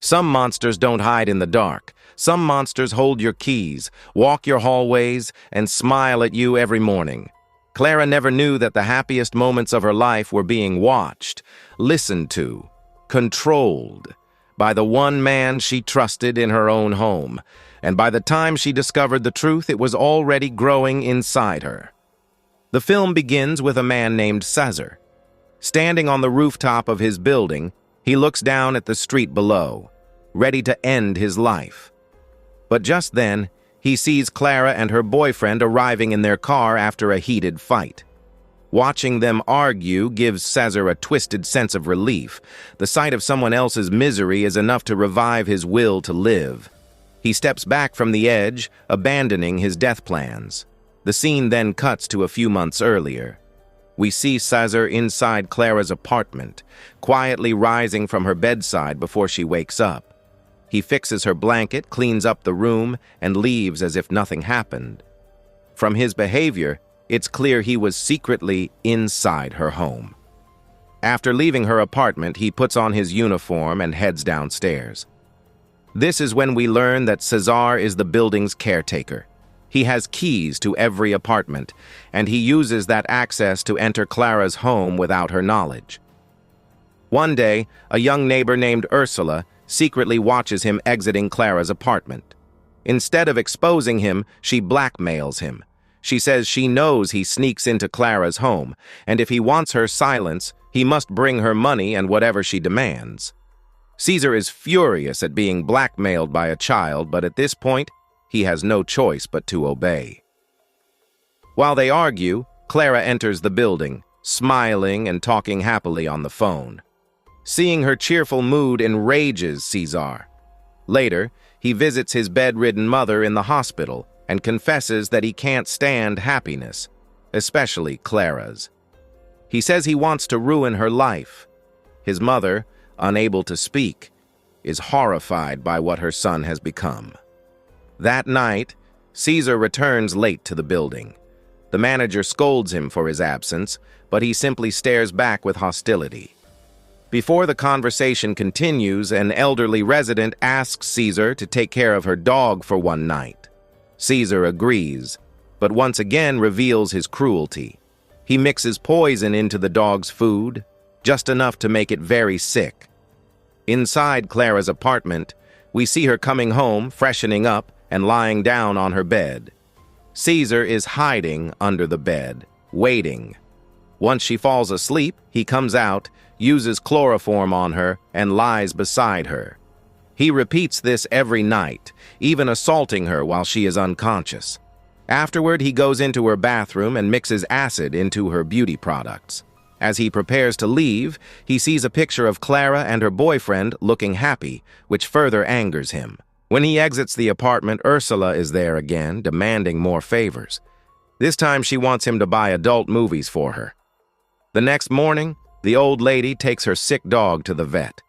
Some monsters don't hide in the dark. Some monsters hold your keys, walk your hallways, and smile at you every morning. Clara never knew that the happiest moments of her life were being watched, listened to, controlled by the one man she trusted in her own home. And by the time she discovered the truth, it was already growing inside her. The film begins with a man named Cesar. Standing on the rooftop of his building, he looks down at the street below, ready to end his life. But just then, he sees Clara and her boyfriend arriving in their car after a heated fight. Watching them argue gives Cesar a twisted sense of relief. The sight of someone else's misery is enough to revive his will to live. He steps back from the edge, abandoning his death plans. The scene then cuts to a few months earlier. We see Cesar inside Clara's apartment, quietly rising from her bedside before she wakes up. He fixes her blanket, cleans up the room, and leaves as if nothing happened. From his behavior, it's clear he was secretly inside her home. After leaving her apartment, he puts on his uniform and heads downstairs. This is when we learn that Cesar is the building's caretaker. He has keys to every apartment, and he uses that access to enter Clara's home without her knowledge. One day, a young neighbor named Ursula secretly watches him exiting Clara's apartment. Instead of exposing him, she blackmails him. She says she knows he sneaks into Clara's home, and if he wants her silence, he must bring her money and whatever she demands. Cesar is furious at being blackmailed by a child, but at this point, he has no choice but to obey. While they argue, Clara enters the building, smiling and talking happily on the phone. Seeing her cheerful mood enrages Cesar. Later, he visits his bedridden mother in the hospital and confesses that he can't stand happiness, especially Clara's. He says he wants to ruin her life. His mother, unable to speak, is horrified by what her son has become. That night, Cesar returns late to the building. The manager scolds him for his absence, but he simply stares back with hostility. Before the conversation continues, an elderly resident asks Cesar to take care of her dog for one night. Cesar agrees, but once again reveals his cruelty. He mixes poison into the dog's food, just enough to make it very sick. Inside Clara's apartment, we see her coming home, freshening up, and lying down on her bed. Cesar is hiding under the bed, waiting. Once she falls asleep, he comes out, uses chloroform on her, and lies beside her. He repeats this every night, even assaulting her while she is unconscious. Afterward, he goes into her bathroom and mixes acid into her beauty products. As he prepares to leave, he sees a picture of Clara and her boyfriend looking happy, which further angers him. When he exits the apartment, Ursula is there again, demanding more favors. This time she wants him to buy adult movies for her. The next morning, the old lady takes her sick dog to the vet.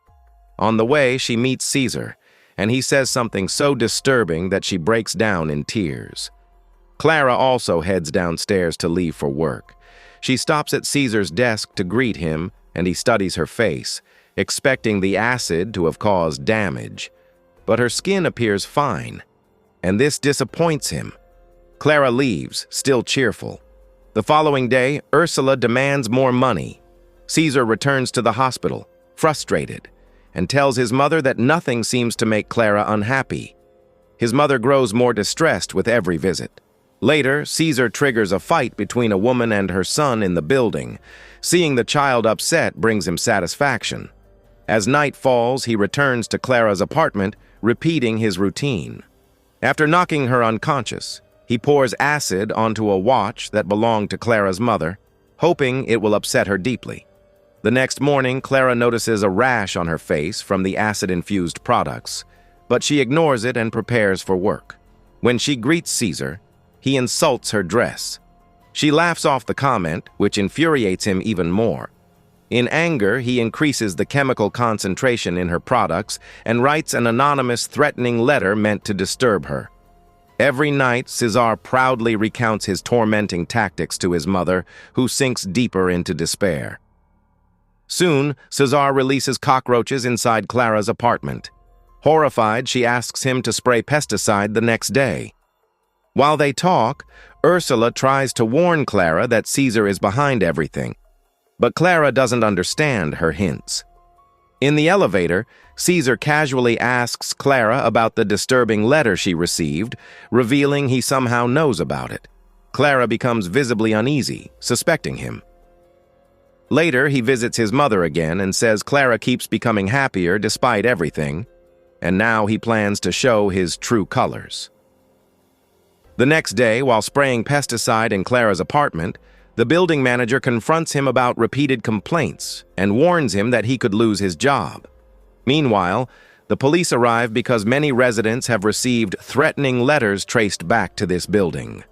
On the way, she meets Cesar, and he says something so disturbing that she breaks down in tears. Clara also heads downstairs to leave for work. She stops at Cesar's desk to greet him, and he studies her face, expecting the acid to have caused damage. But her skin appears fine, and this disappoints him. Clara leaves, still cheerful. The following day, Ursula demands more money. Cesar returns to the hospital, frustrated, and tells his mother that nothing seems to make Clara unhappy. His mother grows more distressed with every visit. Later, Cesar triggers a fight between a woman and her son in the building. Seeing the child upset brings him satisfaction. As night falls, he returns to Clara's apartment, repeating his routine. After knocking her unconscious, he pours acid onto a watch that belonged to Clara's mother, hoping it will upset her deeply. The next morning, Clara notices a rash on her face from the acid-infused products, but she ignores it and prepares for work. When she greets Cesar, he insults her dress. She laughs off the comment, which infuriates him even more. In anger, he increases the chemical concentration in her products and writes an anonymous threatening letter meant to disturb her. Every night, Cesar proudly recounts his tormenting tactics to his mother, who sinks deeper into despair. Soon, Cesar releases cockroaches inside Clara's apartment. Horrified, she asks him to spray pesticide the next day. While they talk, Ursula tries to warn Clara that Caesar is behind everything, but Clara doesn't understand her hints. In the elevator, Caesar casually asks Clara about the disturbing letter she received, revealing he somehow knows about it. Clara becomes visibly uneasy, suspecting him. Later, he visits his mother again and says Clara keeps becoming happier despite everything, and now he plans to show his true colors. The next day, while spraying pesticide in Clara's apartment, the building manager confronts him about repeated complaints and warns him that he could lose his job. Meanwhile, the police arrive because many residents have received threatening letters traced back to this building.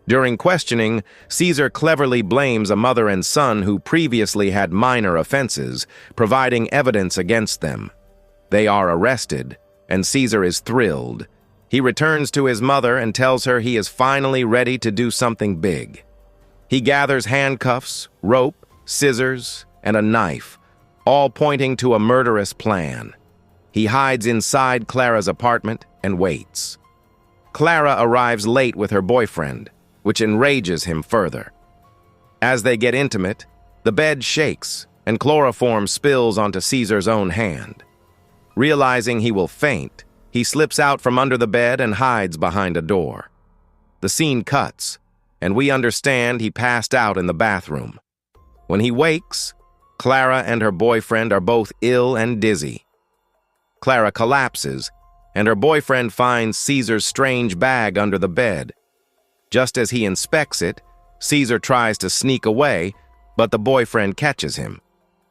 During questioning, Caesar cleverly blames a mother and son who previously had minor offenses, providing evidence against them. They are arrested, and Caesar is thrilled. He returns to his mother and tells her he is finally ready to do something big. He gathers handcuffs, rope, scissors, and a knife, all pointing to a murderous plan. He hides inside Clara's apartment and waits. Clara arrives late with her boyfriend, which enrages him further. As they get intimate, the bed shakes and chloroform spills onto Caesar's own hand. Realizing he will faint, he slips out from under the bed and hides behind a door. The scene cuts, and we understand he passed out in the bathroom. When he wakes, Clara and her boyfriend are both ill and dizzy. Clara collapses, and her boyfriend finds Caesar's strange bag under the bed. Just as he inspects it, Caesar tries to sneak away, but the boyfriend catches him.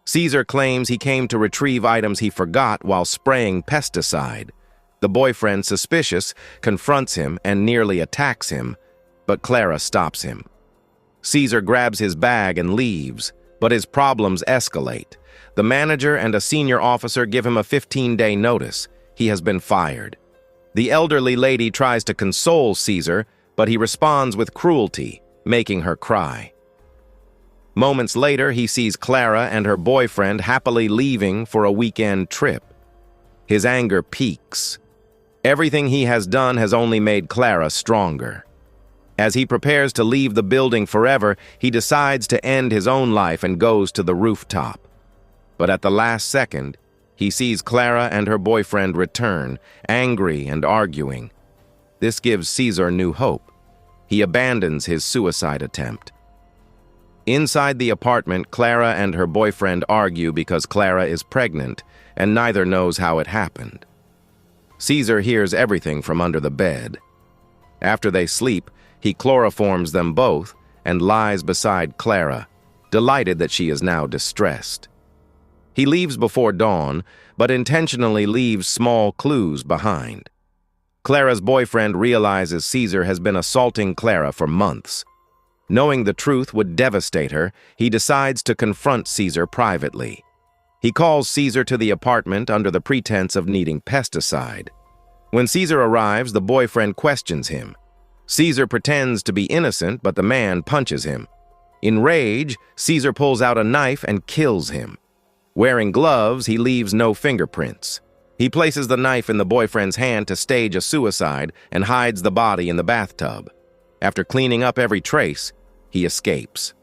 Caesar claims he came to retrieve items he forgot while spraying pesticide. The boyfriend, suspicious, confronts him and nearly attacks him, but Clara stops him. Caesar grabs his bag and leaves, but his problems escalate. The manager and a senior officer give him a 15-day notice. He has been fired. The elderly lady tries to console Caesar, but he responds with cruelty, making her cry. Moments later, he sees Clara and her boyfriend happily leaving for a weekend trip. His anger peaks. Everything he has done has only made Clara stronger. As he prepares to leave the building forever, he decides to end his own life and goes to the rooftop. But at the last second, he sees Clara and her boyfriend return, angry and arguing. This gives Caesar new hope. He abandons his suicide attempt. Inside the apartment, Clara and her boyfriend argue because Clara is pregnant, and neither knows how it happened. Caesar hears everything from under the bed. After they sleep, he chloroforms them both and lies beside Clara, delighted that she is now distressed. He leaves before dawn, but intentionally leaves small clues behind. Clara's boyfriend realizes Caesar has been assaulting Clara for months. Knowing the truth would devastate her, he decides to confront Caesar privately. He calls Caesar to the apartment under the pretense of needing pesticide. When Caesar arrives, the boyfriend questions him. Caesar pretends to be innocent, but the man punches him. In rage, Caesar pulls out a knife and kills him. Wearing gloves, he leaves no fingerprints. He places the knife in the boyfriend's hand to stage a suicide and hides the body in the bathtub. After cleaning up every trace, he escapes.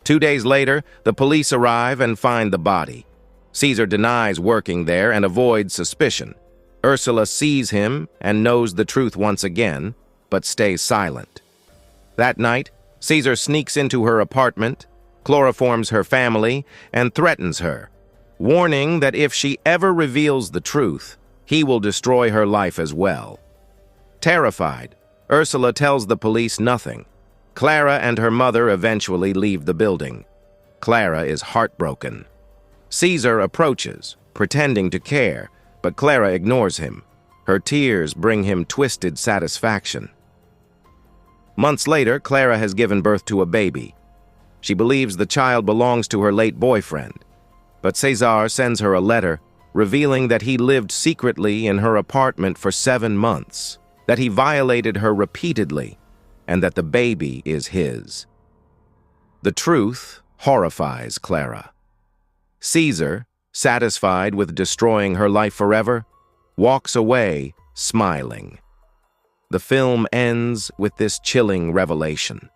2 days later, the police arrive and find the body. Caesar denies working there and avoids suspicion. Ursula sees him and knows the truth once again, but stays silent. That night, Caesar sneaks into her apartment, chloroforms her family, and threatens her, warning that if she ever reveals the truth, he will destroy her life as well. Terrified, Ursula tells the police nothing. Clara and her mother eventually leave the building. Clara is heartbroken. Caesar approaches, pretending to care, but Clara ignores him. Her tears bring him twisted satisfaction. Months later, Clara has given birth to a baby. She believes the child belongs to her late boyfriend, but Cesar sends her a letter revealing that he lived secretly in her apartment for 7 months, that he violated her repeatedly, and that the baby is his. The truth horrifies Clara. Caesar, satisfied with destroying her life forever, walks away, smiling. The film ends with this chilling revelation.